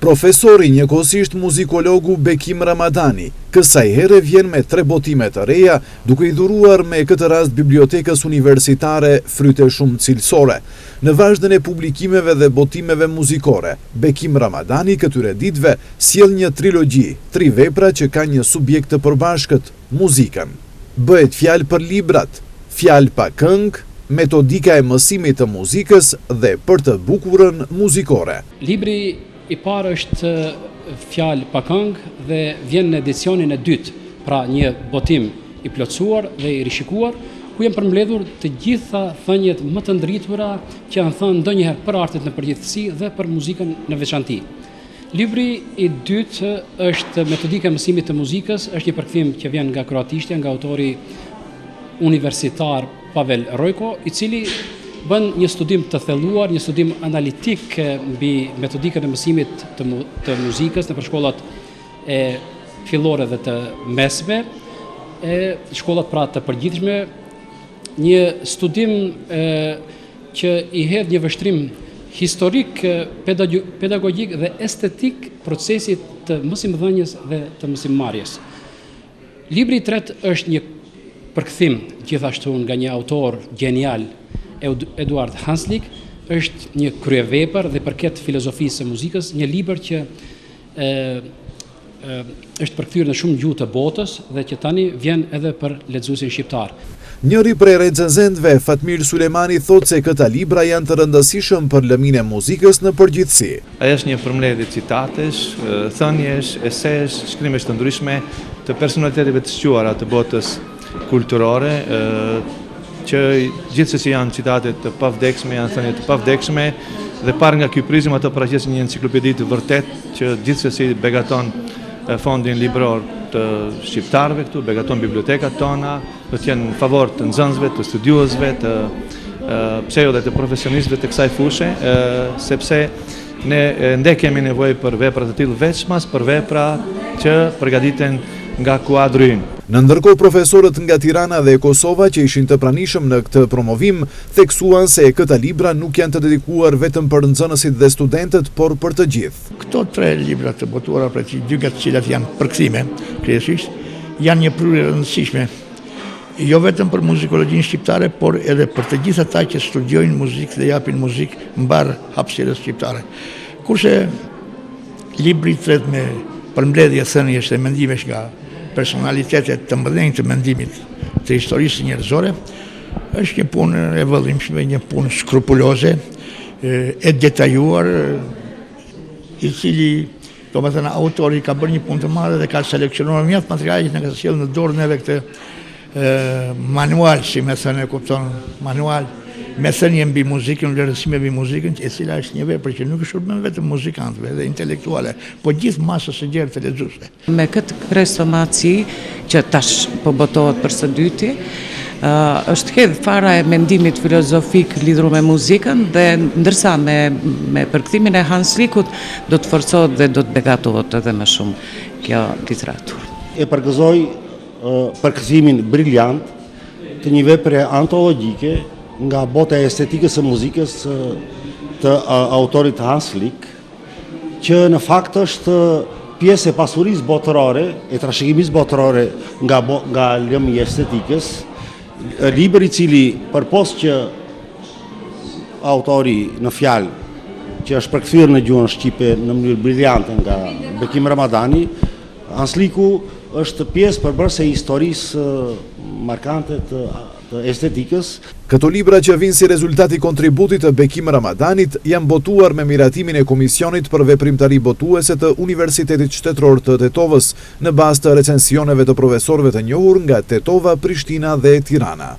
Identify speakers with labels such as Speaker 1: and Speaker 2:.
Speaker 1: Profesori njëkohësisht muzikologu Bekim Ramadani, kësaj here vjen me 3 botime të reja, duke i dhuruar me këtë rast Bibliotekës Universitare fryte shumë cilësore. Në vazhdën e publikimeve dhe botimeve muzikore, Bekim Ramadani këtyre ditëve sjell një trilogji, 3 vepra që kanë një subjekt të përbashkët, muzikën. Bëhet fjalë për librat, fjalë pa këngë, metodika e mësimit të muzikës dhe për të bukurën muzikore.
Speaker 2: Libri i parë është fjalë pa këngë dhe vjen në edicionin e dytë, pra një botim i plotësuar dhe i rishikuar, ku janë përmbledhur të gjitha thënjet më të ndritura që janë thënë ndonjëherë për artet në përgjithësi dhe për muzikën në veçanti. Libri i dytë është Metodika e mësimit të muzikës, është një përkthim që vjen nga kroatishtja, nga autori universitar Pavel Rojko, i cili bën një studim të thelluar, një studim analitik mbi metodikën e mësimit të muzikës në shkollat e fillore dhe të mesme, shkollat pra të përgjithshme, një studim që i hedh një vështrim historik, pedagogjik dhe estetik procesit të mësimdhënies dhe të mësimmarrjes. Libri i tretë është një përkthim gjithashtu nga një autor genial, Eduard Hanslik, është një kryevepër dhe përket filozofisë së muzikës, një libër që është përkthyer në shumë gjuhë të botës dhe që tani vjen edhe për lexuesin shqiptar.
Speaker 1: Njëri prej recenzentëve, Fatmir Sulejmani, thotë se këta libra janë të rëndësishëm për lëminë e muzikës në përgjithësi.
Speaker 3: Ai është një përmbledhje citatesh, thëniesh, esesh, shkrimesh të ndryshme të personaliteteve të shquara të botës kulturore, që gjithsesi janë citate të pavdekshme, janë thënie të pavdekshme, dhe parë nga ky prizëm ato paraqesin një enciklopedi të vërtet që gjithsesi begaton fondin libror të shqiptarëve këtu, begaton bibliotekat tona, do të jenë në favor të nxënësve, të studiuesve, të pse jo dhe të profesionistëve të kësaj fushë, sepse ne kemi nevojë për vepra të tillë veçmas, për vepra që përgatiten nga kuadri ynë.
Speaker 1: Në ndërkohë, profesorët nga Tirana dhe Kosova që ishin të pranishëm në këtë promovim, theksuan se këta libra nuk janë të dedikuar vetëm për nxënësit dhe studentët, por për të gjithë.
Speaker 4: Këto 3 libra të botuara, për 2 nga të cilat janë përkthime, kryesisht, janë një prurje e rëndësishme, jo vetëm për muzikologjinë shqiptare, por edhe për të gjithë ata që studiojnë muzikë dhe japin muzikë mbar hapësirës shqiptare. Kurse libri i tretë me përmbledhje thëniesh dhe mendimesh nga personalitetet të mëdhenj të mendimit të historisë njerëzore, është një punë e vëllimshme, një punë skrupuloze, e detajuar, i cili, domethënë, autori ka bërë një punë të madhe dhe ka seleksionuar mjaft materiale që na ka sjellë në dorë neve këtë manual, si më thënë, kupton, manual me thënie mbi muzikën, vlerësime mbi muzikën, e cila është një vepër që nuk shërben vetëm muzikantëve dhe intelektuale, po gjithë masës së gjerë të lexuesve.
Speaker 5: Me këtë krestomaci që tash po botohet për së dyti, është hedhë fara e mendimit filozofik lidhur me muzikën dhe ndërsa me përkthimin e Hanslikut do të forcohet dhe do të begatohet edhe më shumë kjo literaturë.
Speaker 6: E përgëzoj përkthimin briljant të një vepre antologjike nga bota e estetikës së muzikës të autorit Hanslik, që në fakt është pjesë e pasurisë botërore, e trashëgimisë botërore nga lëmi i estetikës, libër i cili përpos që autori në fjalë, që është përkthyer në gjuhën shqipe në mënyrë briljante nga Bekim Ramadani, Hansliku është pjesë përbërëse e historisë markante të estetikës.
Speaker 1: Këto libra që vinë si rezultati kontributit të Bekim Ramadanit janë botuar me miratimin e Komisionit për Veprimtari Botuese të Universitetit Shtetëror të Tetovës në bazë të recensioneve të profesorëve të njohur nga Tetova, Prishtina dhe Tirana.